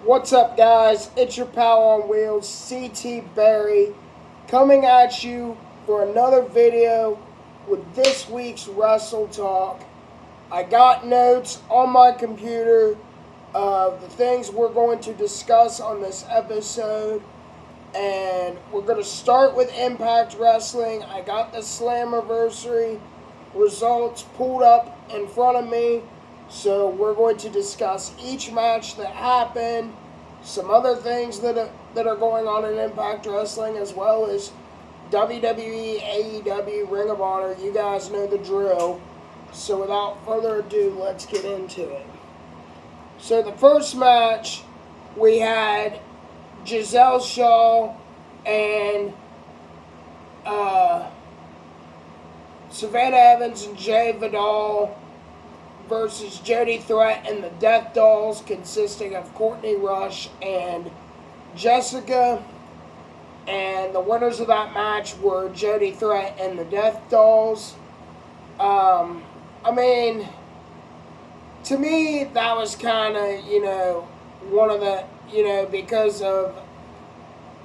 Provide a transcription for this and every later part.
What's up, guys? It's your pal on wheels, CT Barry, coming at you for another video with this week's WrestleTalk. I got notes on my computer of the things we're going to discuss on this episode, and we're going to start with Impact Wrestling. I got the Slammiversary results pulled up in front of me. So we're going to discuss each match that happened, some other things that are going on in Impact Wrestling, as well as WWE, AEW, Ring of Honor. You guys know the drill. So without further ado, let's get into it. So the first match, we had Giselle Shaw and Savannah Evans and Jay Vidal versus Jody Threat and the Death Dolls, consisting of Courtney Rush and Jessica. And the winners of that match were Jody Threat and the Death Dolls. To me, that was kind of, one of the, because of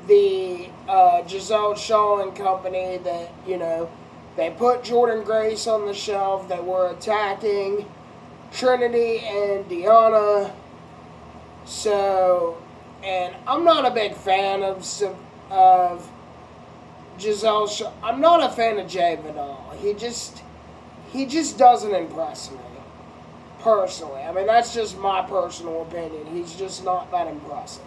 the Giselle Shaw and company that, they put Jordynne Grace on the shelf. They were attacking Trinity and Deonna. So, and I'm not a big fan of Giselle Shaw. I'm not a fan of Jay Vidal. He just doesn't impress me, personally. I mean, that's just my personal opinion. He's just not that impressive.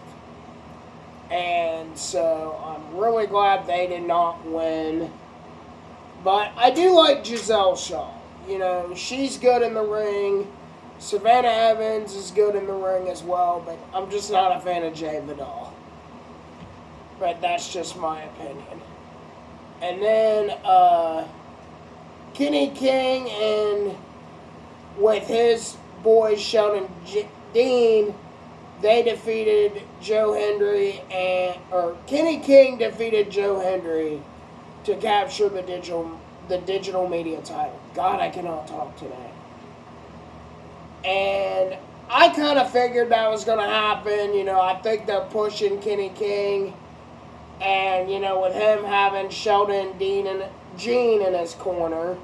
And so, I'm really glad they did not win. But I do like Giselle Shaw. She's good in the ring. Savannah Evans is good in the ring as well, but I'm just not a fan of Jay Vidal. But that's just my opinion. And then Kenny King and with his boy Sheldon Dean, they defeated Joe Hendry Kenny King defeated Joe Hendry to capture the digital media title. God, I cannot talk today. And I kind of figured that was going to happen. I think they're pushing Kenny King. And, with him having Sheldon, Dean, and Gene in his corner,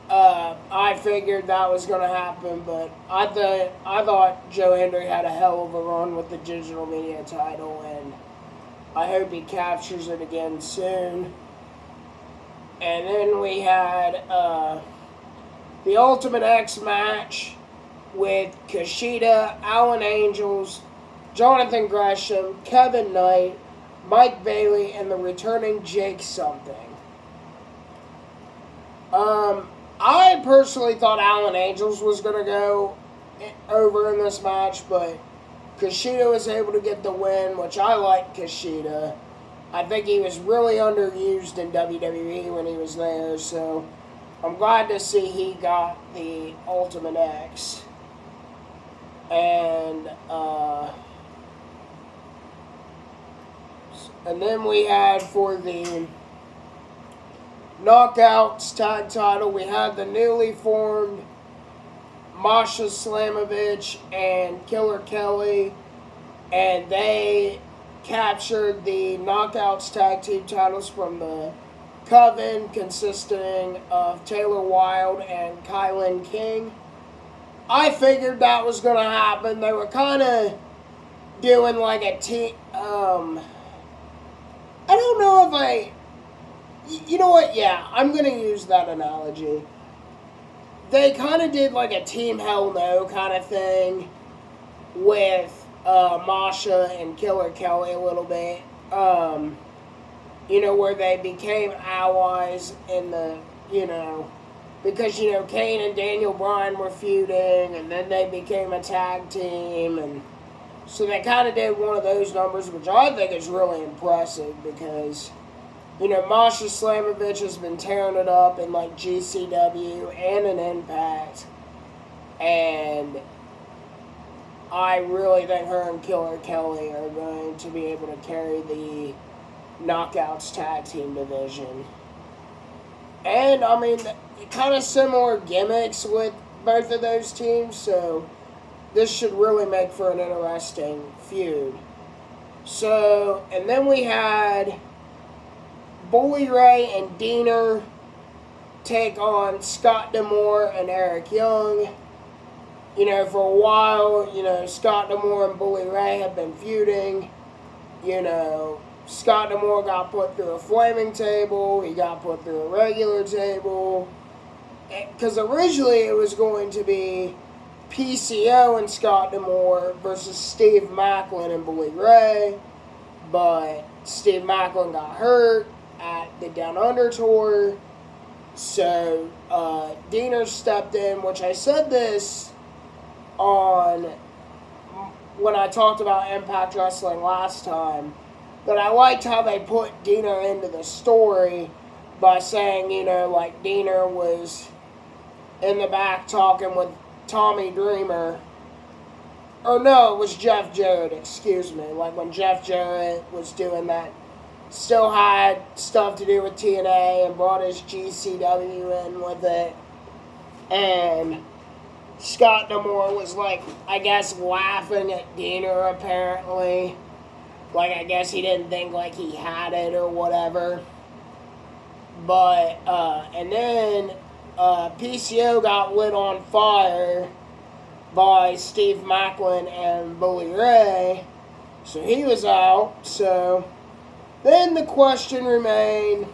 I figured that was going to happen. But I thought Joe Hendry had a hell of a run with the digital media title. And I hope he captures it again soon. And then we had the Ultimate X match with Kushida, Alan Angels, Jonathan Gresham, Kevin Knight, Mike Bailey, and the returning Jake something. I personally thought Alan Angels was going to go over in this match, but Kushida was able to get the win, which I like Kushida. I think he was really underused in WWE when he was there, so I'm glad to see he got the Ultimate X. And then we had for the Knockouts tag title, we had the newly formed Masha Slamovich and Killer Kelly, and they captured the Knockouts tag team titles from the Coven, consisting of Taylor Wilde and Kylan King. I figured that was going to happen. They were kind of doing like a team. I don't know if you know what? Yeah, I'm going to use that analogy. They kind of did like a Team Hell No kind of thing with Masha and Killer Kelly a little bit. Where they became allies in the, because, Kane and Daniel Bryan were feuding, and then they became a tag team, and so they kind of did one of those numbers, which I think is really impressive, because, Masha Slamovich has been tearing it up in, like, GCW and in Impact, and I really think her and Killer Kelly are going to be able to carry the Knockouts tag team division. And, kind of similar gimmicks with both of those teams, so this should really make for an interesting feud. So, and then we had Bully Ray and Diener take on Scott D'Amore and Eric Young. You know, for a while, you know, Scott D'Amore and Bully Ray have been feuding. You know, Scott D'Amore got put through a flaming table. He got put through a regular table. Because originally it was going to be PCO and Scott D'Amore versus Steve Maclin and Bully Ray. But Steve Maclin got hurt at the Down Under tour. So, Diener stepped in, which I said this on when I talked about Impact Wrestling last time, that I liked how they put Diener into the story by saying, you know, like Diener was in the back talking with Tommy Dreamer. Or no, it was Jeff Jarrett, excuse me. Like when Jeff Jarrett was doing that, still had stuff to do with TNA and brought his GCW in with it. And Scott D'Amore was like, I guess, laughing at Diener apparently. Like, I guess he didn't think like he had it or whatever. But, and then PCO got lit on fire by Steve Maclin and Bully Ray. So he was out. So then the question remained,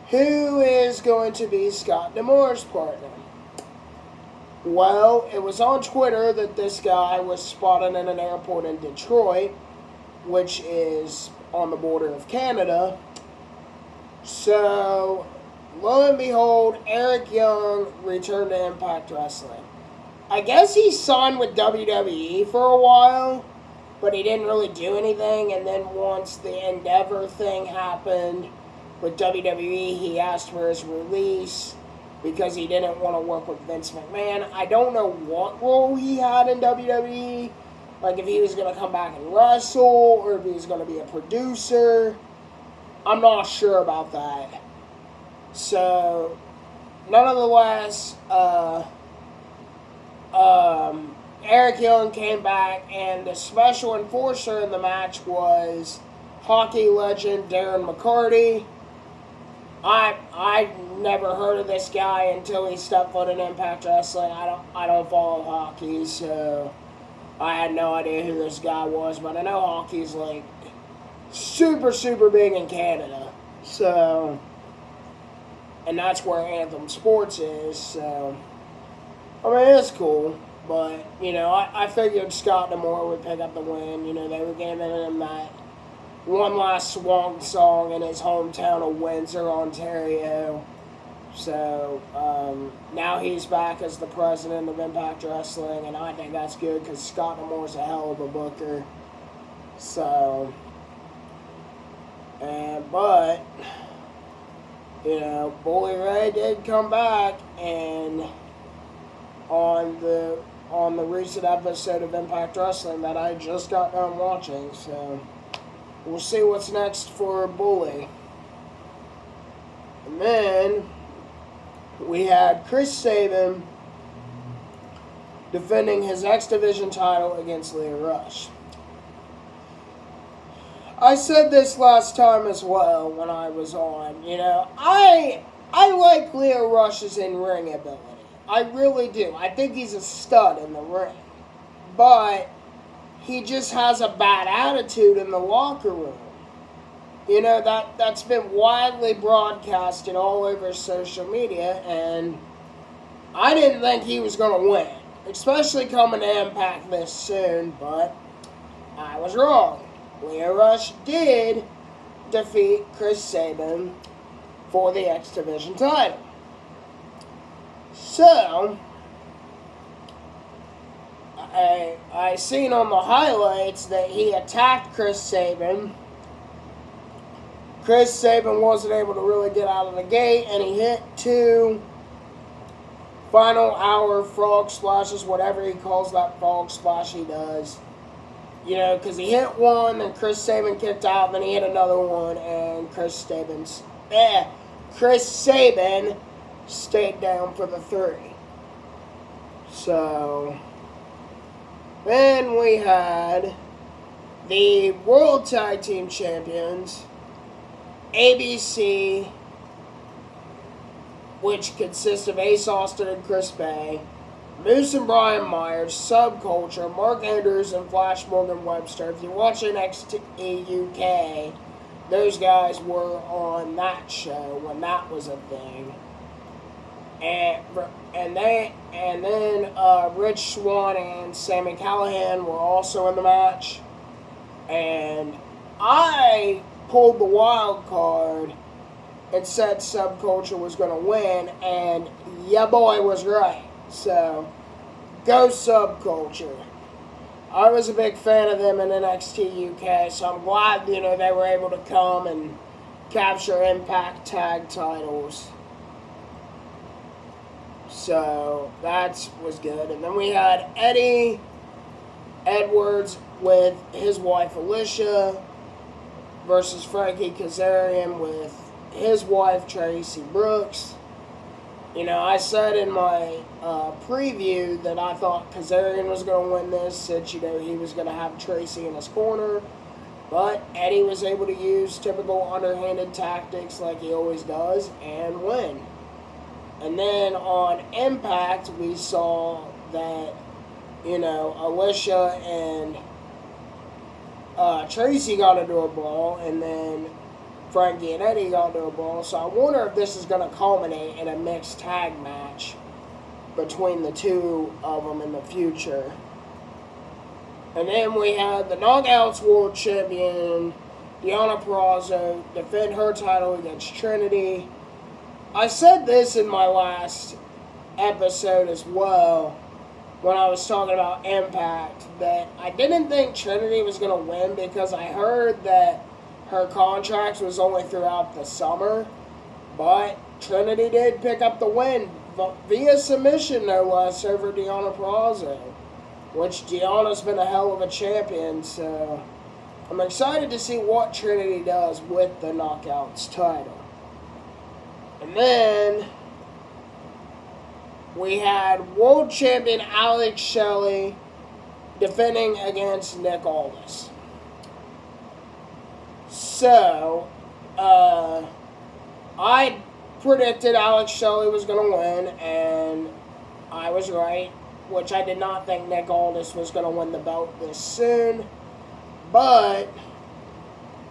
who is going to be Scott D'Amore's partner? Well, it was on Twitter that this guy was spotted in an airport in Detroit, which is on the border of Canada. So, lo and behold, Eric Young returned to Impact Wrestling. I guess he signed with WWE for a while, but he didn't really do anything. And then once the Endeavor thing happened with WWE, he asked for his release because he didn't want to work with Vince McMahon. I don't know what role he had in WWE. Like if he was going to come back and wrestle or if he was going to be a producer. I'm not sure about that. So, nonetheless, Eric Young came back, and the special enforcer in the match was hockey legend Darren McCarty. I never heard of this guy until he stepped foot in Impact Wrestling. I don't follow hockey, so I had no idea who this guy was. But I know hockey's like super, super big in Canada. So, and that's where Anthem Sports is. So, I mean, it's cool. But, you know, I figured Scott D'Amore would pick up the win. You know, they were giving him that one last swan song in his hometown of Windsor, Ontario. So, now he's back as the president of Impact Wrestling, and I think that's good because Scott D'Amore's a hell of a booker. So, but, you know, Bully Ray did come back, and on the recent episode of Impact Wrestling that I just got done watching, so we'll see what's next for Bully. And then we had Chris Sabin defending his X Division title against Lio Rush. I said this last time as well when I was on, you know, I like Lio Rush's in-ring ability. I really do. I think he's a stud in the ring. But he just has a bad attitude in the locker room. You know, that's been widely broadcasted all over social media, and I didn't think he was going to win, especially coming to Impact this soon, but I was wrong. Lio Rush did defeat Chris Sabin for the X Division title. So, I seen on the highlights that he attacked Chris Sabin. Chris Sabin wasn't able to really get out of the gate, and he hit 2 final hour frog splashes, whatever he calls that frog splash he does. You know, because he hit one, and Chris Sabin kicked out, and then he hit another one, and Chris Sabin stayed down for the 3. So, Then we had the World Tag Team Champions, ABC, which consists of Ace Austin and Chris Bay, Moose and Brian Myers, Subculture, Mark Andrews, and Flash Morgan Webster. If you watch NXT UK, those guys were on that show when that was a thing. And then Rich Swann and Sami Callihan were also in the match. And I pulled the wild card and said Subculture was going to win, and yeah, boy, was right. So, go Subculture. I was a big fan of them in NXT UK, so I'm glad, they were able to come and capture Impact tag titles. So, that was good. And then we had Eddie Edwards with his wife Alicia versus Frankie Kazarian with his wife Tracy Brooks. I said in my preview that I thought Kazarian was going to win this since, he was going to have Tracy in his corner. But Eddie was able to use typical underhanded tactics like he always does and win. And then on Impact, we saw that, Alicia and Tracy got into a brawl, and then Frankie and Eddie got into a brawl. So I wonder if this is going to culminate in a mixed tag match between the two of them in the future. And then we had the Knockouts World Champion, Deonna Purrazzo, defend her title against Trinity. I said this in my last episode as well, when I was talking about Impact, that I didn't think Trinity was going to win because I heard that her contract was only throughout the summer, but Trinity did pick up the win via submission, no less, over Deonna Purrazzo, which Deonna's been a hell of a champion, so I'm excited to see what Trinity does with the Knockouts title. And then we had World Champion Alex Shelley defending against Nick Aldis. So, I predicted Alex Shelley was going to win, and I was right, which I did not think Nick Aldis was going to win the belt this soon. But,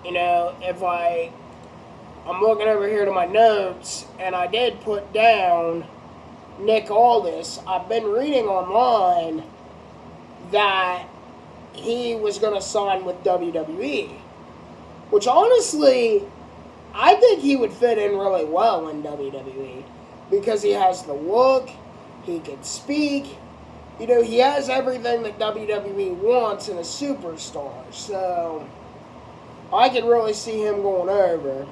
if I'm looking over here to my notes, and I did put down Nick Aldis. I've been reading online that he was going to sign with WWE, which honestly, I think he would fit in really well in WWE because he has the look, he can speak, he has everything that WWE wants in a superstar, so I could really see him going over.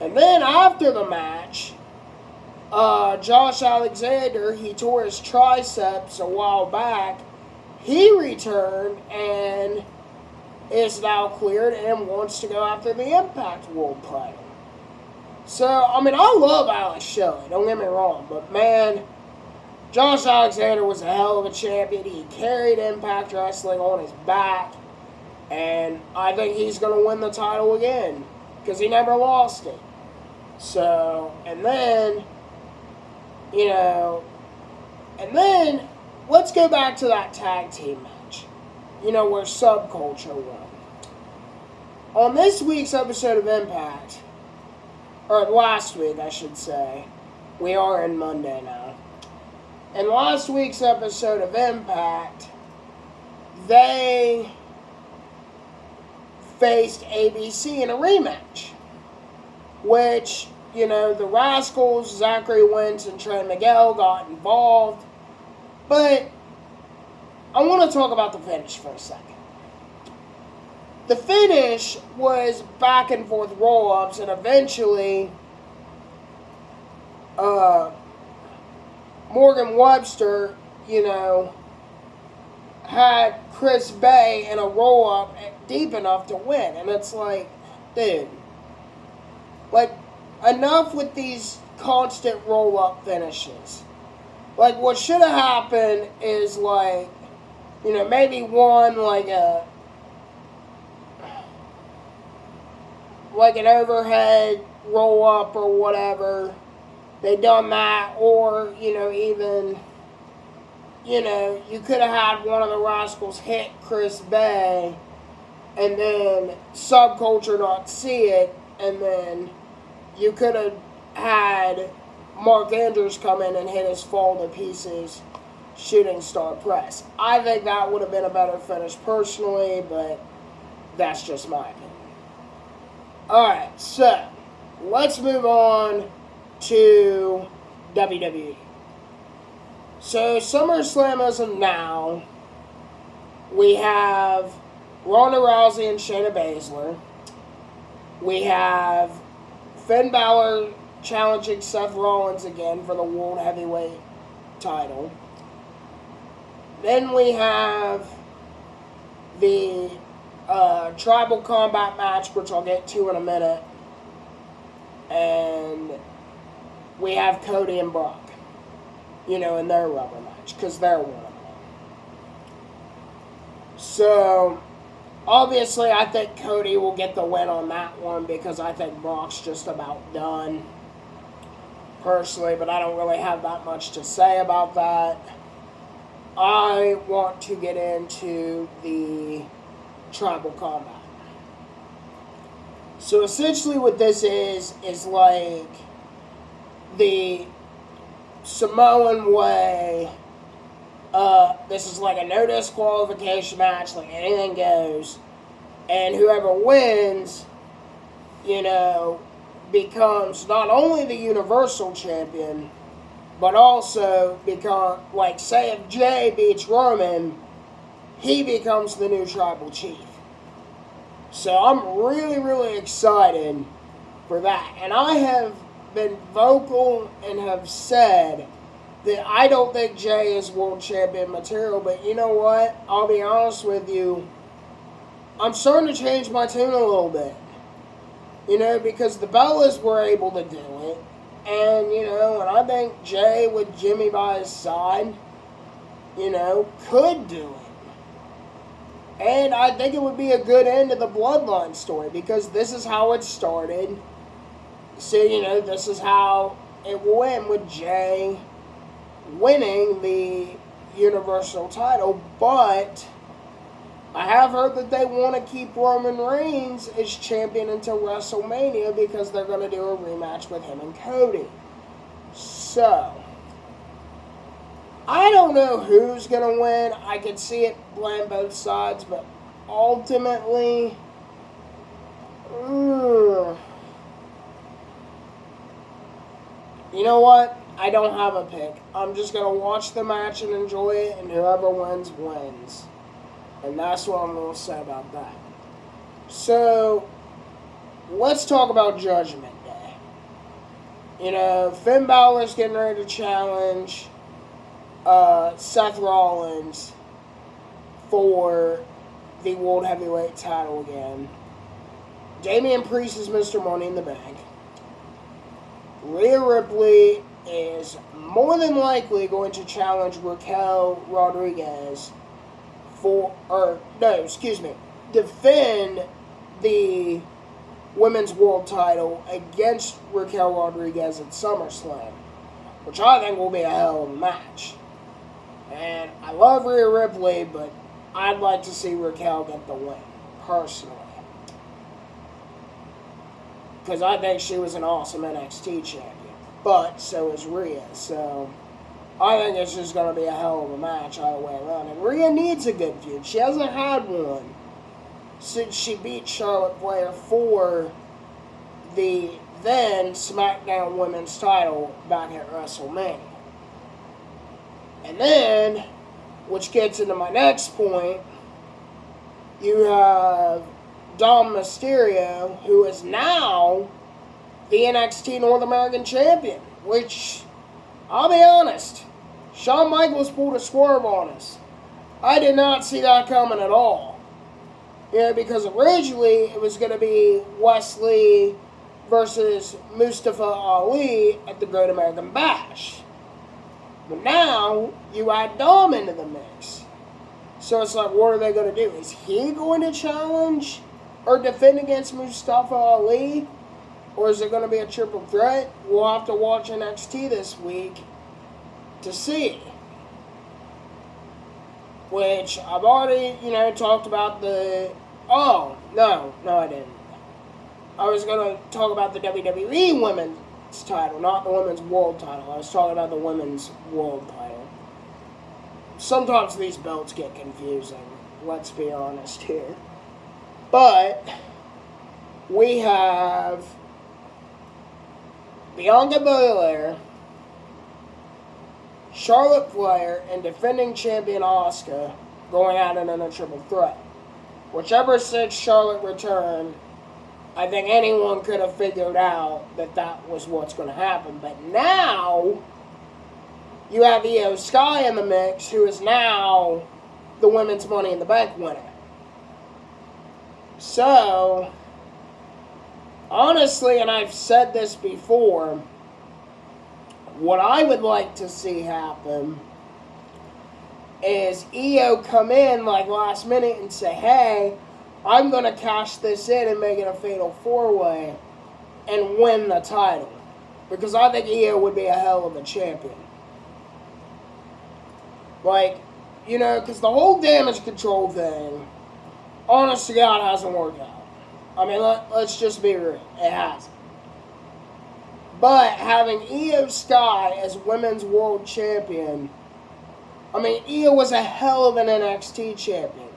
And then after the match, Josh Alexander, he tore his triceps a while back. He returned and is now cleared and wants to go after the Impact World title. So, I love Alex Shelley, don't get me wrong, but man, Josh Alexander was a hell of a champion. He carried Impact Wrestling on his back, and I think he's going to win the title again because he never lost it. So, and then let's go back to that tag team match, where Subculture won. On this week's episode of Impact, or last week, I should say, we are in Monday now. In last week's episode of Impact, they faced ABC in a rematch, which, the Rascals, Zachary Wentz, and Trey Miguel got involved. But I want to talk about the finish for a second. The finish was back and forth roll-ups, and eventually Morgan Webster, had Chris Bay in a roll-up deep enough to win. And it's like, dude, enough with these constant roll-up finishes. What should have happened is, maybe one like an overhead roll up or whatever. They done that, or even you could have had one of the Rascals hit Chris Bay, and then Subculture not see it, and then you could have had Mark Andrews come in and hit his fall to pieces shooting star press. I think that would have been a better finish personally, but that's just my opinion. Alright, so let's move on to WWE. So SummerSlam as of now, we have Ronda Rousey and Shayna Baszler. We have Finn Balor challenging Seth Rollins again for the World Heavyweight title. Then we have the Tribal Combat match, which I'll get to in a minute. And we have Cody and Brock, in their rubber match, because they're one of them. So, obviously, I think Cody will get the win on that one, because I think Brock's just about done, personally, but I don't really have that much to say about that. I want to get into the Tribal Combat. So essentially what this is like the Samoan way. This is like a no disqualification match, like anything goes. And whoever wins, becomes not only the Universal Champion, but also become, like, say if Jay beats Roman, he becomes the new Tribal Chief. So I'm really, really excited for that. And I have been vocal and have said that I don't think Jay is World Champion material, but you know what? I'll be honest with you. I'm starting to change my tune a little bit. Because the Bellas were able to do it. And, and I think Jay with Jimmy by his side, could do it. And I think it would be a good end to the Bloodline story, because this is how it started. So, this is how it will end, with Jay winning the Universal title. But I have heard that they want to keep Roman Reigns as champion until WrestleMania, because they're going to do a rematch with him and Cody. So, I don't know who's going to win. I can see it playing both sides, but ultimately, you know what? I don't have a pick. I'm just going to watch the match and enjoy it, and whoever wins, wins. And that's what I'm going to say about that. So, let's talk about Judgment Day. Finn Balor's getting ready to challenge Seth Rollins for the World Heavyweight title again. Damian Priest is Mr. Money in the Bank. Rhea Ripley is more than likely going to challenge Raquel Rodriguez defend the Women's World title against Raquel Rodriguez at SummerSlam, which I think will be a hell of a match. And I love Rhea Ripley, but I'd like to see Raquel get the win, personally. Because I think she was an awesome NXT champion. But so is Rhea, so I think it's just going to be a hell of a match all the way around. And Rhea needs a good feud. She hasn't had one since she beat Charlotte Flair for the then SmackDown Women's title back at WrestleMania. And then, which gets into my next point, you have Dom Mysterio, who is now the NXT North American Champion, which, I'll be honest, Shawn Michaels pulled a swerve on us. I did not see that coming at all. Because originally it was going to be Wesley versus Mustafa Ali at the Great American Bash. But now you add Dom into the mix. So it's like, what are they going to do? Is he going to challenge or defend against Mustafa Ali? Or is it going to be a triple threat? We'll have to watch NXT this week to see. Which I've already, talked about the... Oh, no, I didn't. I was going to talk about the WWE Women's title, not the Women's World title. I was talking about the Women's World title. Sometimes these belts get confusing, let's be honest here. But we have Bianca Belair, Charlotte Flair, and defending champion Asuka going at it in a triple threat. Whichever since Charlotte returned, I think anyone could have figured out that was what's going to happen. But now, you have Io Sky in the mix, who is now the Women's Money in the Bank winner. So, honestly, and I've said this before, what I would like to see happen is Io come in like last minute and say, hey, I'm going to cash this in and make it a fatal 4-way and win the title. Because I think Io would be a hell of a champion. Like, because the whole damage control thing, honest to God, hasn't worked out. I mean, let's just be real. It hasn't. But having Io Sky as Women's World Champion, I mean, Io was a hell of an NXT champion.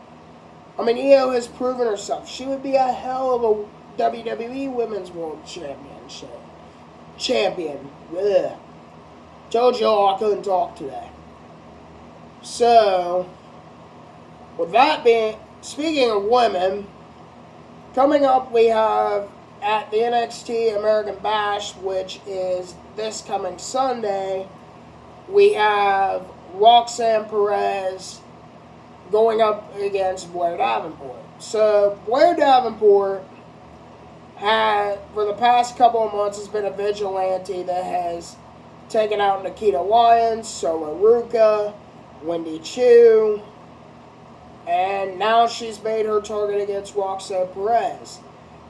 I mean, Io has proven herself. She would be a hell of a WWE Women's World Champion. Ugh. Told y'all I couldn't talk today. So, with that being, speaking of women, coming up we have at the NXT American Bash, which is this coming Sunday, we have Roxanne Perez going up against Blair Davenport. So, Blair Davenport for the past couple of months, has been a vigilante that has taken out Nikita Lyons, Solo Ruka, Wendy Chu, and now she's made her target against Roxanne Perez.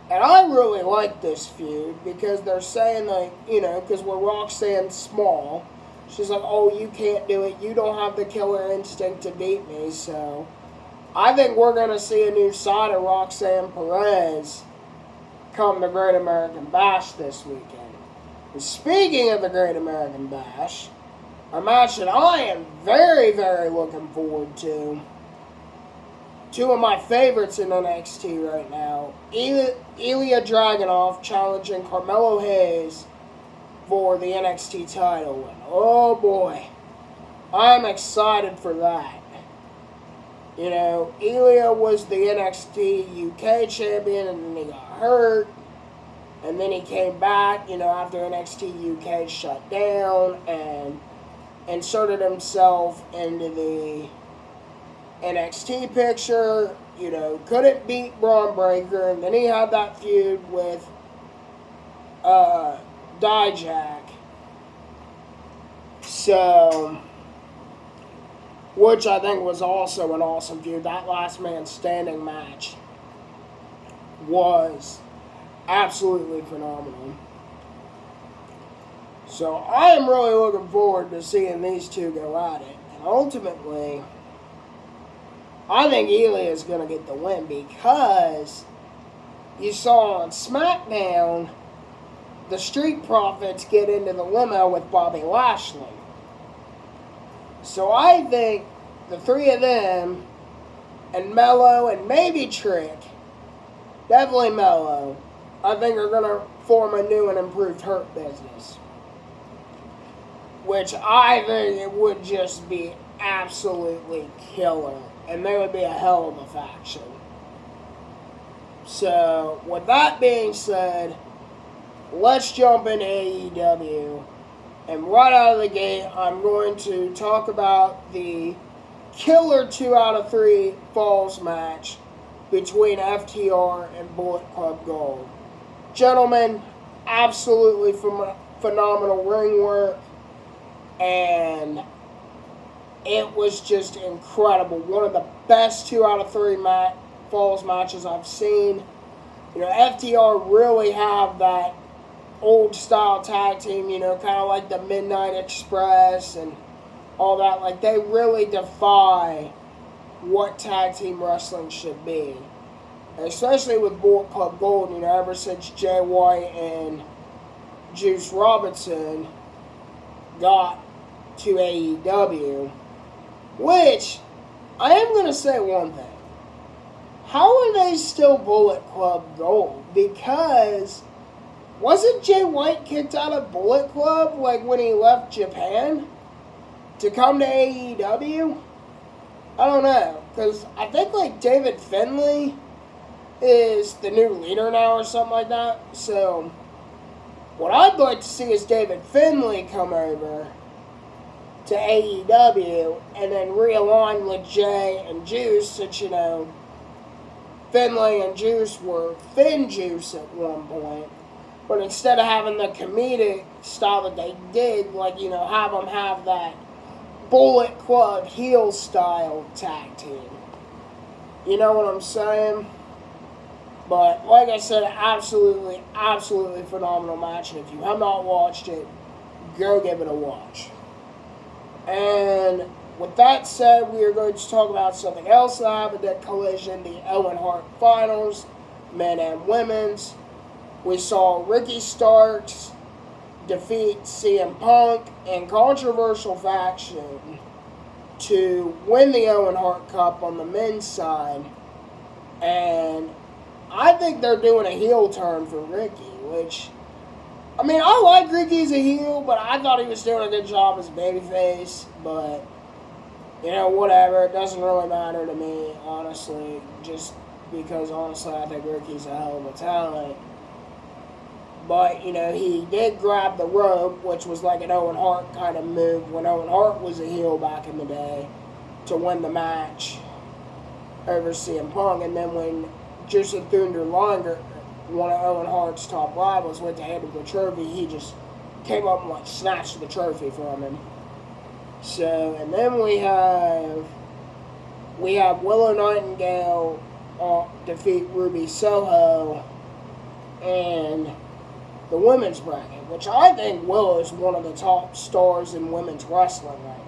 And I really like this feud because they're saying, like, because we're Roxanne's small, she's like, oh, you can't do it. You don't have the killer instinct to beat me. So I think we're going to see a new side of Roxanne Perez come the Great American Bash this weekend. And speaking of the Great American Bash, a match that I am very, very looking forward to. Two of my favorites in NXT right now. Ilya Dragunov challenging Carmelo Hayes for the NXT title win. Oh boy. I'm excited for that. Ilya was the NXT UK champion and then he got hurt. And then he came back, after NXT UK shut down and inserted himself into the NXT picture, couldn't beat Braun Breaker, and then he had that feud with Dijak. So, which I think was also an awesome feud. That last man standing match was absolutely phenomenal. So I am really looking forward to seeing these two go at it. And ultimately, I think Ilya is going to get the win because you saw on SmackDown the Street Profits get into the limo with Bobby Lashley. So I think the three of them and Mello and maybe Trick, definitely Mello, I think are going to form a new and improved Hurt Business. Which I think it would just be absolutely killer. And they would be a hell of a faction. So, with that being said, let's jump into AEW. And right out of the gate, I'm going to talk about the killer 2 out of 3 falls match between FTR and Bullet Club Gold. Gentlemen, absolutely phenomenal ring work. And It was just incredible. One of the best 2 out of 3 falls matches I've seen. You know, FTR really have that old style tag team, you know, kind of like the Midnight Express and all that. Like, they really defy what tag team wrestling should be. And especially with Bullet Club Gold, you know, ever since Jay White and Juice Robinson got to AEW. Which, I am going to say one thing. How are they still Bullet Club Gold? Because wasn't Jay White kicked out of Bullet Club like when he left Japan to come to AEW? I don't know, because I think like David Finlay is the new leader now or something like that. So what I'd like to see is David Finlay come over to AEW and then realign with Jay and Juice, since, you know, Finlay and Juice were Finn Juice at one point. But instead of having the comedic style that they did, like, you know, have them have that Bullet Club heel style tag team. You know what I'm saying? But, like I said, absolutely, absolutely phenomenal match. And if you have not watched it, go give it a watch. And with that said, we are going to talk about something else that happened at Collision, the Owen Hart Finals, men and women's. We saw Ricky Starks defeat CM Punk in controversial fashion to win the Owen Hart Cup on the men's side. And I think they're doing a heel turn for Ricky, which, I mean, I like Ricky as a heel, but I thought he was doing a good job as a babyface. But, you know, whatever. It doesn't really matter to me, honestly. Just because, honestly, I think Ricky's a hell of a talent. But, you know, he did grab the rope, which was like an Owen Hart kind of move when Owen Hart was a heel back in the day, to win the match over CM Punk. And then when Jushin Thunder Liger, one of Owen Hart's top rivals, went to hand him the trophy, he just came up and like snatched the trophy from him. So, and then we have Willow Nightingale defeat Ruby Soho in the women's bracket, which I think Willow is one of the top stars in women's wrestling right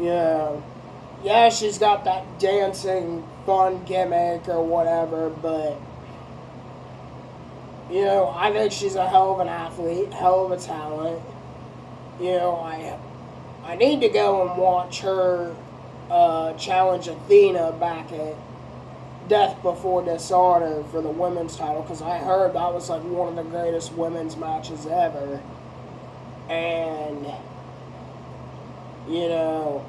now. Yeah, she's got that dancing fun gimmick or whatever, but, you know, I think she's a hell of an athlete, hell of a talent. You know, I need to go and watch her challenge Athena back at Death Before Dishonor for the women's title, because I heard that was like one of the greatest women's matches ever. And, you know,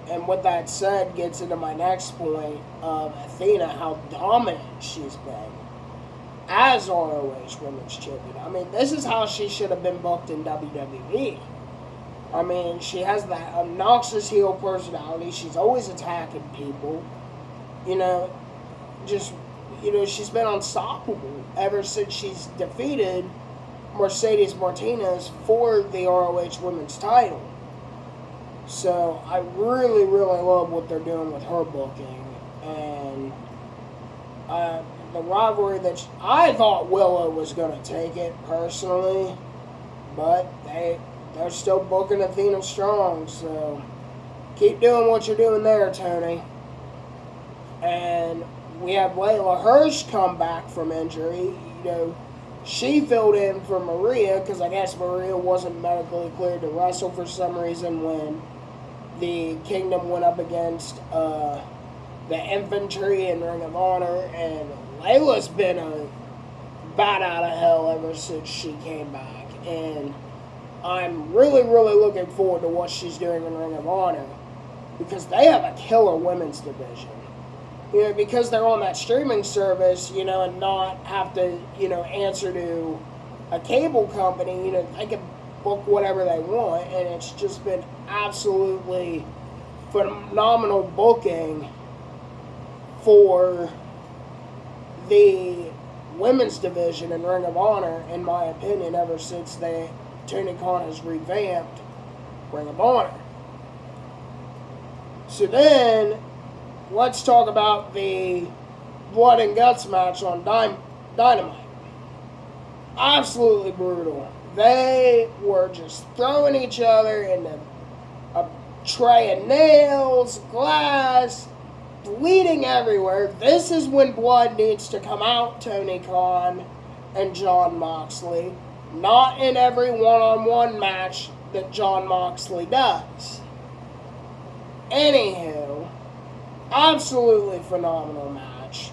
and with that said, gets into my next point of Athena, how dominant she's been as ROH Women's Champion. I mean, this is how she should have been booked in WWE. I mean, she has that obnoxious heel personality. She's always attacking people. You know, just, you know, she's been unstoppable ever since she's defeated Mercedes Martinez for the ROH Women's title. So I really, really love what they're doing with her booking. And the rivalry that I thought Willow was going to take it personally, but they're still booking Athena strong. So keep doing what you're doing there, Tony. And we have Layla Hirsch come back from injury. You know, she filled in for Maria because I guess Maria wasn't medically cleared to wrestle for some reason when the Kingdom went up against the Infantry in Ring of Honor. And Layla's been a bat out of hell ever since she came back. And I'm really, really looking forward to what she's doing in Ring of Honor, because they have a killer women's division. You know, because they're on that streaming service, you know, and not have to, you know, answer to a cable company, you know, they can book whatever they want, and it's just been absolutely phenomenal booking for the women's division in Ring of Honor, in my opinion, ever since Tony Khan has revamped Ring of Honor. So then, let's talk about the Blood and Guts match on Dynamite. Absolutely brutal. They were just throwing each other into a tray of nails, glass, bleeding everywhere. This is when blood needs to come out, Tony Khan and Jon Moxley. Not in every one-on-one match that Jon Moxley does. Anywho, absolutely phenomenal match.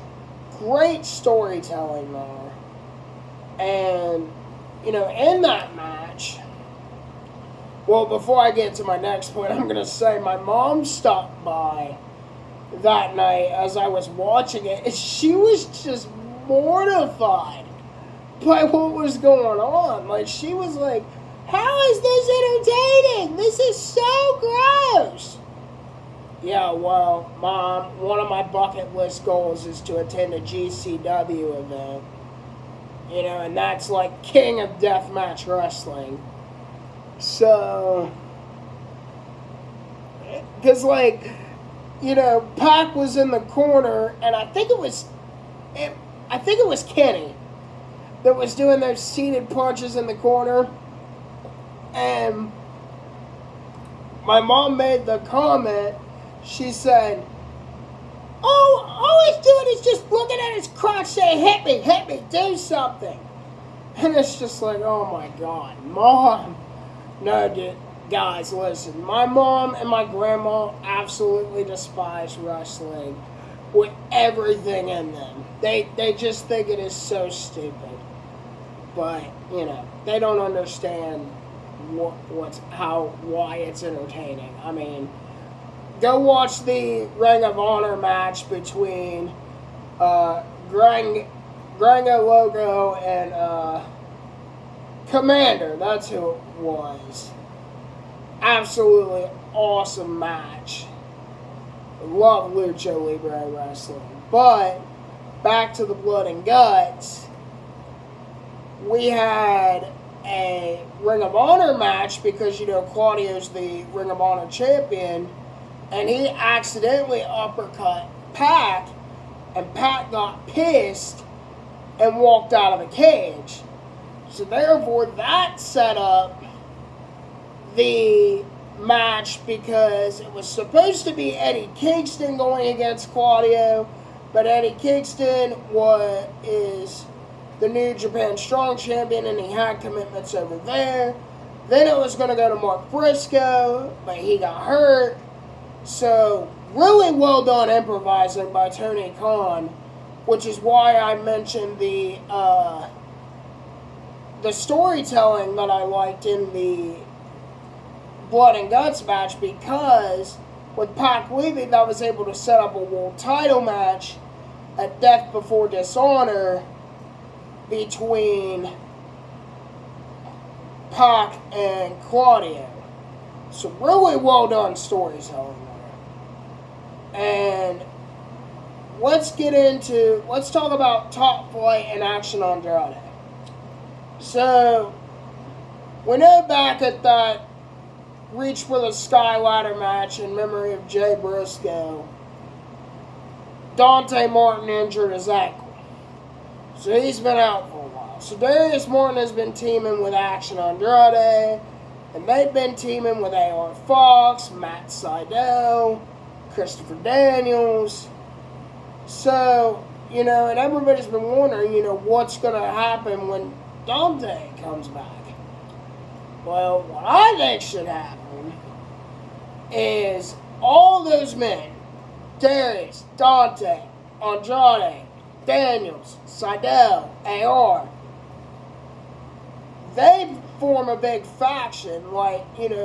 Great storytelling there. And, in that match, well, before I get to my next point, I'm going to say my mom stopped by that night as I was watching it, and she was just mortified by what was going on. Like, she was like, how is this entertaining? This is so gross. Yeah, well, Mom, one of my bucket list goals is to attend a GCW event. And that's like King of Deathmatch Wrestling. So, because Pac was in the corner, and I think it was Kenny that was doing those seated punches in the corner, and my mom made the comment. She said, all he's doing is just looking at his crotch saying, hit me, do something. And it's just like, oh my God, Mom. No, dude, guys, listen. My mom and my grandma absolutely despise wrestling with everything in them. They just think it is so stupid. But, they don't understand why it's entertaining. I mean, go watch the Ring of Honor match between Grango Logo and Commander. That's who it was. Absolutely awesome match. Love Lucha Libre wrestling. But back to the Blood and Guts. We had a Ring of Honor match because, Claudio's the Ring of Honor champion. And he accidentally uppercut Pac, and Pac got pissed and walked out of the cage. So therefore, that set up the match because it was supposed to be Eddie Kingston going against Claudio, but Eddie Kingston is the New Japan Strong Champion, and he had commitments over there. Then it was going to go to Mark Briscoe, but he got hurt. So, really well done improvising by Tony Khan, which is why I mentioned the storytelling that I liked in the Blood and Guts match, because with Pac leaving, that was able to set up a world title match at Death Before Dishonor between Pac and Claudio. So really well done storytelling there. And let's talk about Top Flight and Action Andrade. So, we know back at that Reach for the Sky ladder match in memory of Jay Briscoe, Dante Martin injured his ankle. So he's been out for a while. So Darius Martin has been teaming with Action Andrade, and they've been teaming with AR Fox, Matt Sydal, Christopher Daniels. So, and everybody's been wondering, what's going to happen when Dante comes back. Well, what I think should happen is all those men, Darius, Dante, Andrade, Daniels, Sydal, AR, they form a big faction, because,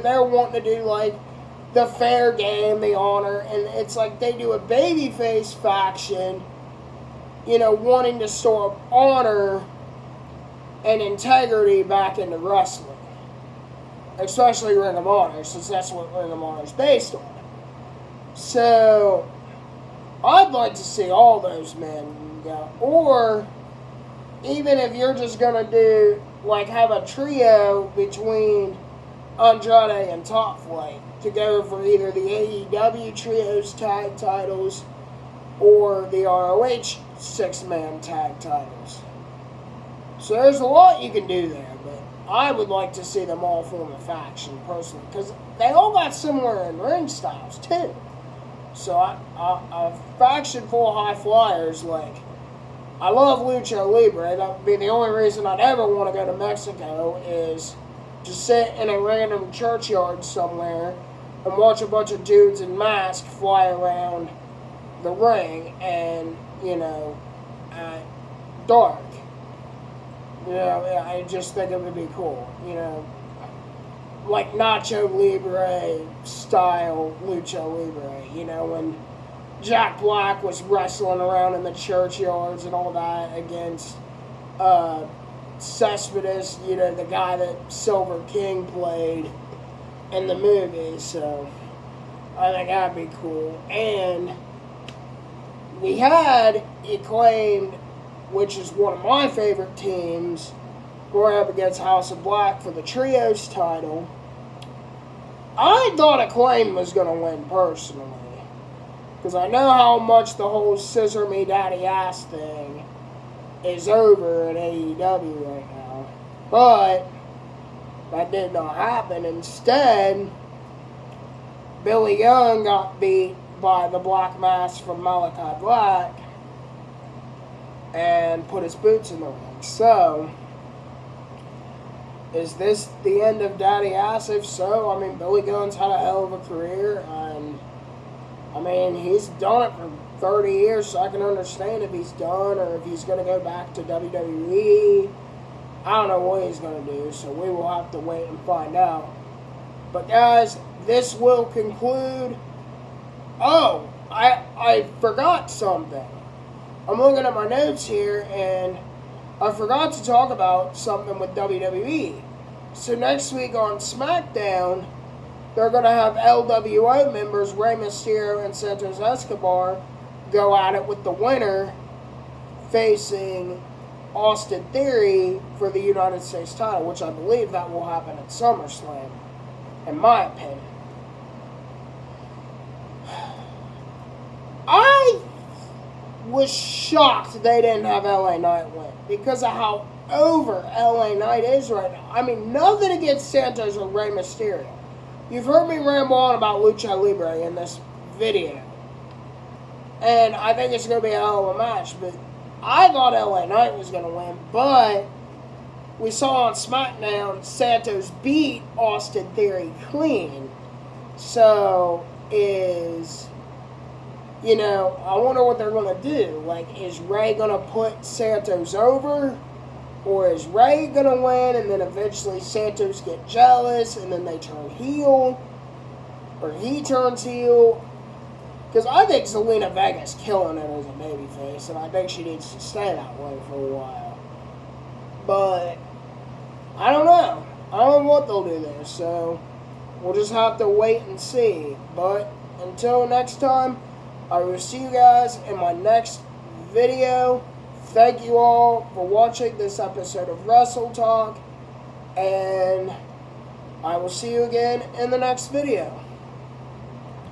they're wanting to do, the fair game, the honor, and it's like they do a babyface faction, wanting to store honor and integrity back into wrestling. Especially Ring of Honor, since that's what Ring of Honor is based on. So, I'd like to see all those men go. Or, even if you're just going to do, like, have a trio between Andrade and Top Flight to go for either the AEW Trios tag titles or the ROH six-man tag titles. So there's a lot you can do there, but I would like to see them all form a faction, personally, because they all got similar in ring styles, too. So a faction full of high flyers, like, I love Lucha Libre. That would be the only reason I'd ever want to go to Mexico, is to sit in a random churchyard somewhere and watch a bunch of dudes in masks fly around the ring and, at dark. I just think it would be cool, like Nacho Libre style Lucha Libre, when Jack Black was wrestling around in the churchyards and all that against Cespedes, the guy that Silver King played in the movie. So I think that'd be cool. And we had Acclaimed, which is one of my favorite teams, going up against House of Black for the Trios title. I thought Acclaim was going to win personally, because I know how much the whole Scissor Me Daddy Ass thing is over at AEW right now. But that did not happen. Instead, Billy Young got beat by the Black Mass from Malachi Black and put his boots in the ring. So, is this the end of Daddy Ass? If so, Billy Gunn's had a hell of a career, and he's done it for 30 years, so I can understand if he's done or if he's going to go back to WWE. I don't know what he's going to do, so we will have to wait and find out. But guys, this will conclude. Oh, I forgot something. I'm looking at my notes here, and I forgot to talk about something with WWE. So next week on SmackDown, they're going to have LWO members Rey Mysterio and Santos Escobar go at it, with the winner facing Austin Theory for the United States title, which I believe that will happen at SummerSlam, in my opinion. I was shocked they didn't have LA Knight win, because of how over LA Knight is right now. Nothing against Santos or Rey Mysterio. You've heard me ramble on about Lucha Libre in this video, and I think it's going to be a hell of a match, but I thought LA Knight was going to win, but we saw on SmackDown Santos beat Austin Theory clean. So I wonder what they're going to do. Like, is Rey going to put Santos over? Or is Rey going to win and then eventually Santos get jealous and then they turn heel? Or he turns heel? Because I think Zelina Vega's killing it as a babyface, and I think she needs to stay that way for a while. But I don't know. I don't know what they'll do there, so we'll just have to wait and see. But until next time, I will see you guys in my next video. Thank you all for watching this episode of WrestleTalk, and I will see you again in the next video.